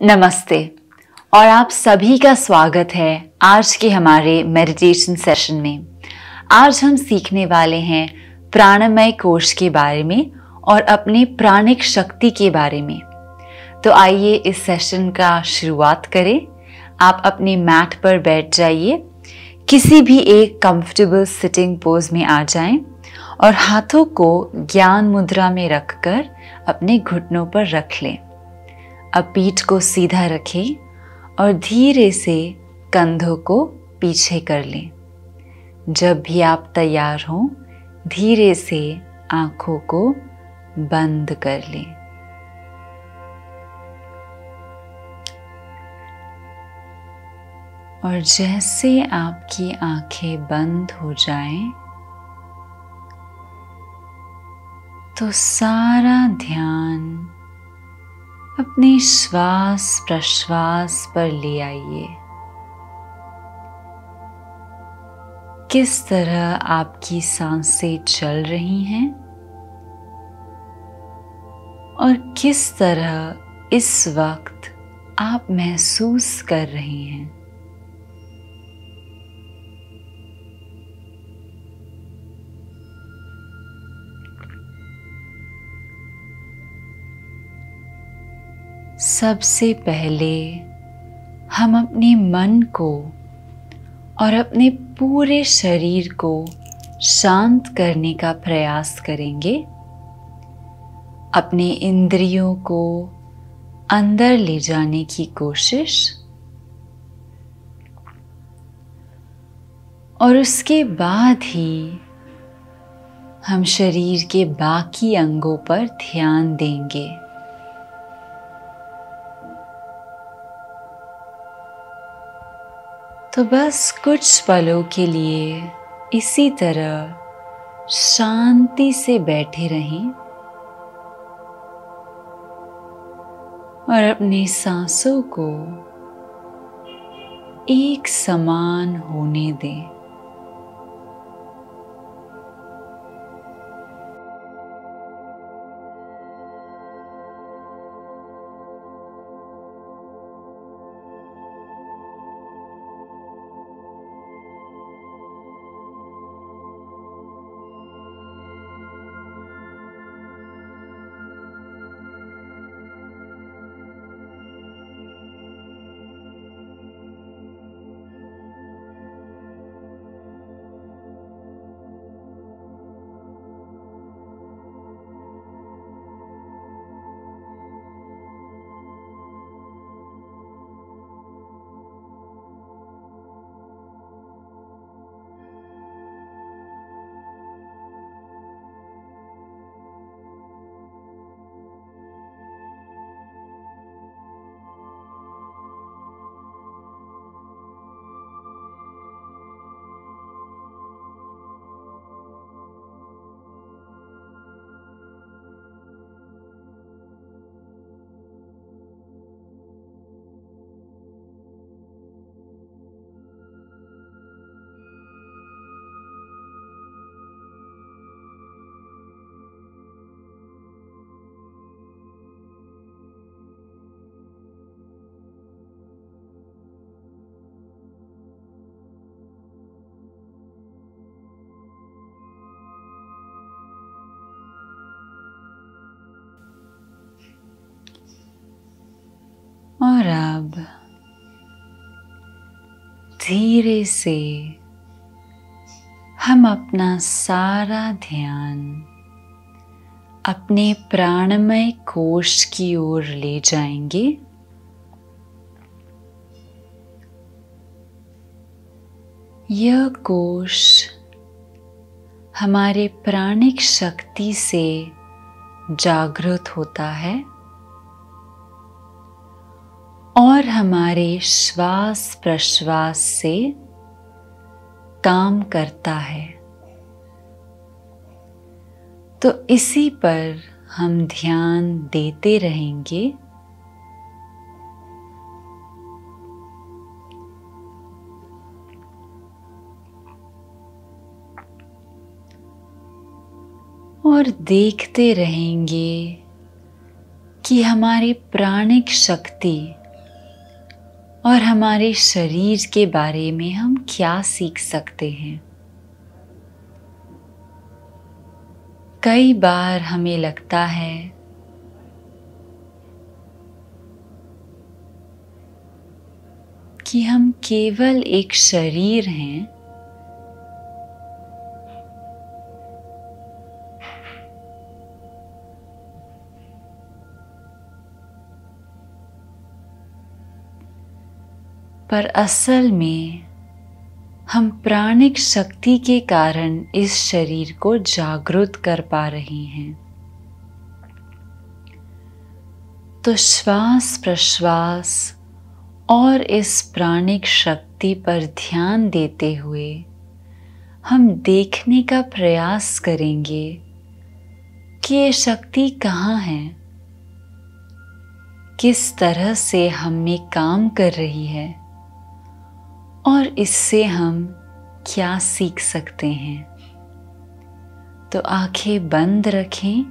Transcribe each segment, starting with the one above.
नमस्ते और आप सभी का स्वागत है आज के हमारे मेडिटेशन सेशन में। आज हम सीखने वाले हैं प्राणमय कोश के बारे में और अपने प्राणिक शक्ति के बारे में। तो आइए इस सेशन का शुरुआत करें। आप अपने मैट पर बैठ जाइए, किसी भी एक कंफर्टेबल सिटिंग पोज में आ जाएं और हाथों को ज्ञान मुद्रा में रखकर अपने घुटनों पर रख लें। अब पीठ को सीधा रखें और धीरे से कंधों को पीछे कर लें। जब भी आप तैयार हों, धीरे से आंखों को बंद कर लें। और जैसे आपकी आंखें बंद हो जाएं, तो सारा ध्यान अपने श्वास प्रश्वास पर ले आइए। किस तरह आपकी सांसें चल रही हैं और किस तरह इस वक्त आप महसूस कर रहे हैं। सबसे पहले हम अपने मन को और अपने पूरे शरीर को शांत करने का प्रयास करेंगे। अपने इंद्रियों को अंदर ले जाने की कोशिश और उसके बाद ही हम शरीर के बाकी अंगों पर ध्यान देंगे। तो बस कुछ पलों के लिए इसी तरह शांति से बैठे रहें और अपनी सांसों को एक समान होने दें। और अब धीरे से हम अपना सारा ध्यान अपने प्राणमय कोश की ओर ले जाएंगे। यह कोश हमारे प्राणिक शक्ति से जागृत होता है और हमारे श्वास प्रश्वास से काम करता है। तो इसी पर हम ध्यान देते रहेंगे और देखते रहेंगे कि हमारी प्राणिक शक्ति और हमारे शरीर के बारे में हम क्या सीख सकते हैं। कई बार हमें लगता है कि हम केवल एक शरीर हैं पर असल में हम प्राणिक शक्ति के कारण इस शरीर को जागृत कर पा रहे हैं। तो श्वास प्रश्वास और इस प्राणिक शक्ति पर ध्यान देते हुए हम देखने का प्रयास करेंगे कि ये शक्ति कहाँ है, किस तरह से हम में काम कर रही है और इससे हम क्या सीख सकते हैं। तो आंखें बंद रखें,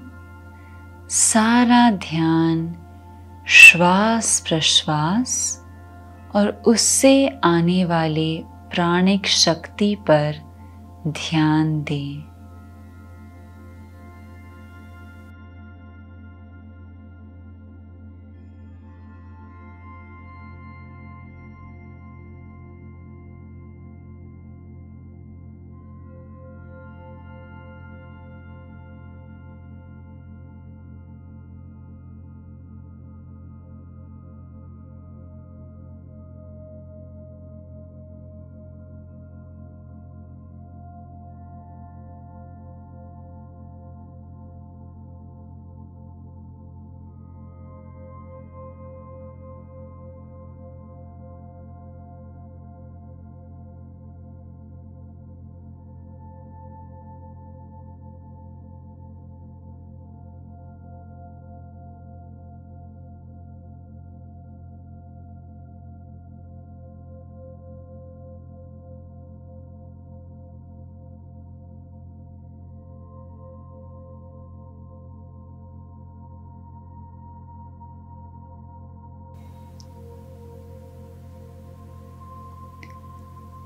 सारा ध्यान श्वास प्रश्वास और उससे आने वाले प्राणिक शक्ति पर ध्यान दें।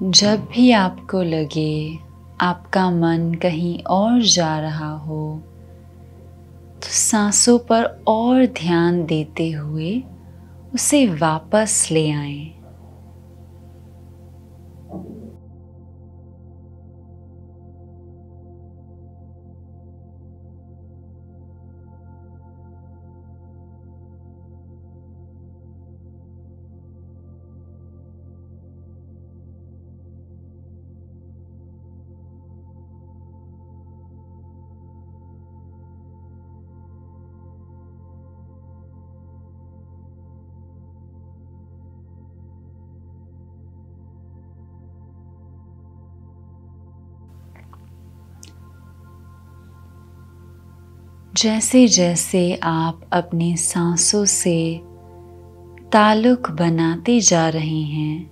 जब भी आपको लगे आपका मन कहीं और जा रहा हो, तो सांसों पर और ध्यान देते हुए उसे वापस ले आएं। जैसे जैसे आप अपनी सांसों से ताल्लुक बनाते जा रहे हैं,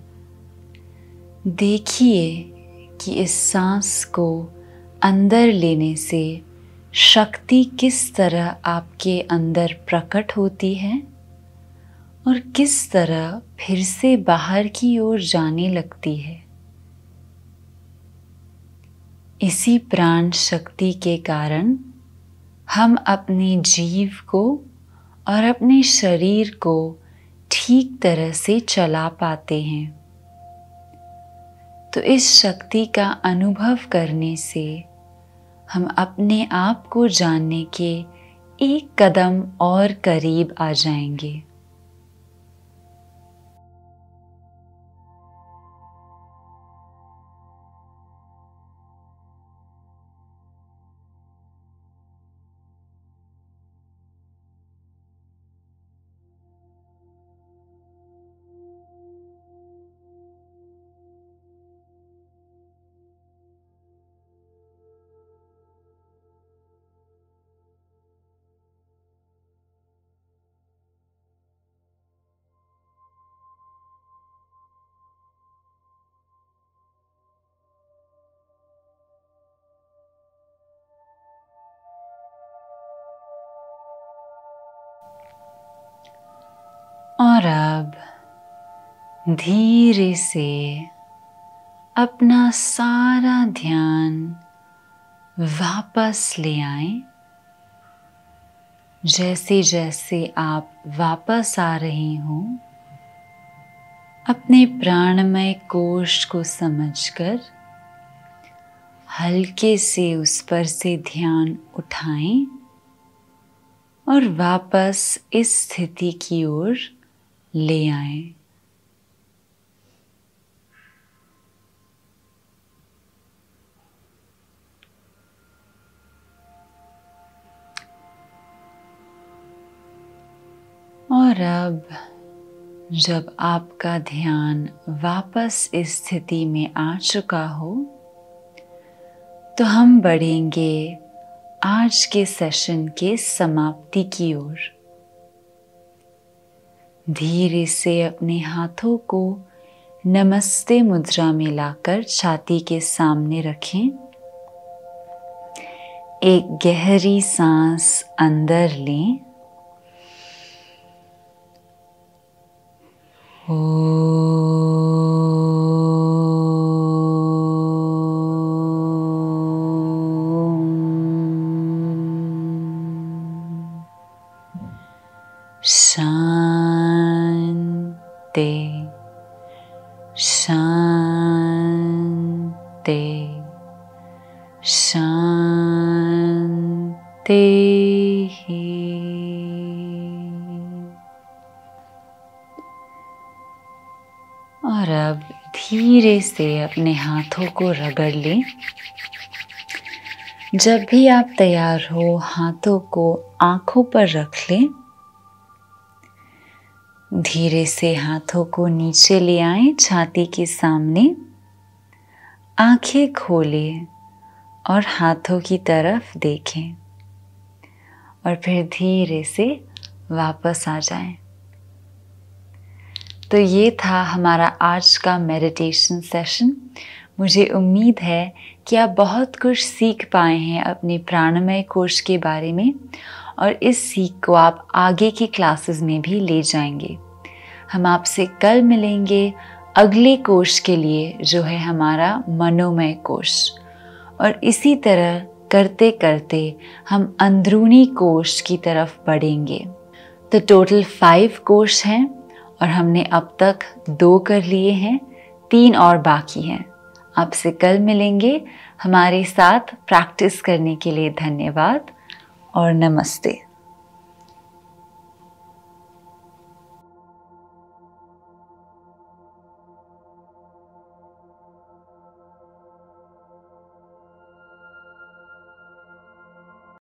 देखिए कि इस सांस को अंदर लेने से शक्ति किस तरह आपके अंदर प्रकट होती है और किस तरह फिर से बाहर की ओर जाने लगती है। इसी प्राण शक्ति के कारण हम अपने जीव को और अपने शरीर को ठीक तरह से चला पाते हैं। तो इस शक्ति का अनुभव करने से हम अपने आप को जानने के एक कदम और करीब आ जाएंगे। और अब धीरे से अपना सारा ध्यान वापस ले आएं। जैसे जैसे आप वापस आ रहे हों, अपने प्राणमय कोश को समझकर हल्के से उस पर से ध्यान उठाएं और वापस इस स्थिति की ओर ले आएं। और अब जब आपका ध्यान वापस इस स्थिति में आ चुका हो, तो हम बढ़ेंगे आज के सेशन के समाप्ति की ओर। धीरे से अपने हाथों को नमस्ते मुद्रा में लाकर छाती के सामने रखें। एक गहरी सांस अंदर लें। शांति शांति शांति। और अब धीरे से अपने हाथों को रगड़ लें। जब भी आप तैयार हो, हाथों को आंखों पर रख लें। धीरे से हाथों को नीचे ले आएं, छाती के सामने। आंखें खोलें और हाथों की तरफ देखें और फिर धीरे से वापस आ जाएं। तो ये था हमारा आज का मेडिटेशन सेशन। मुझे उम्मीद है कि आप बहुत कुछ सीख पाए हैं अपने प्राणमय कोश के बारे में और इस सीख को आप आगे की क्लासेस में भी ले जाएंगे। हम आपसे कल मिलेंगे अगले कोश के लिए, जो है हमारा मनोमय कोश। और इसी तरह करते करते हम अंदरूनी कोश की तरफ बढ़ेंगे। तो टोटल 5 कोश हैं और हमने अब तक 2 कर लिए हैं, 3 और बाकी हैं। आपसे कल मिलेंगे। हमारे साथ प्रैक्टिस करने के लिए धन्यवाद और नमस्ते।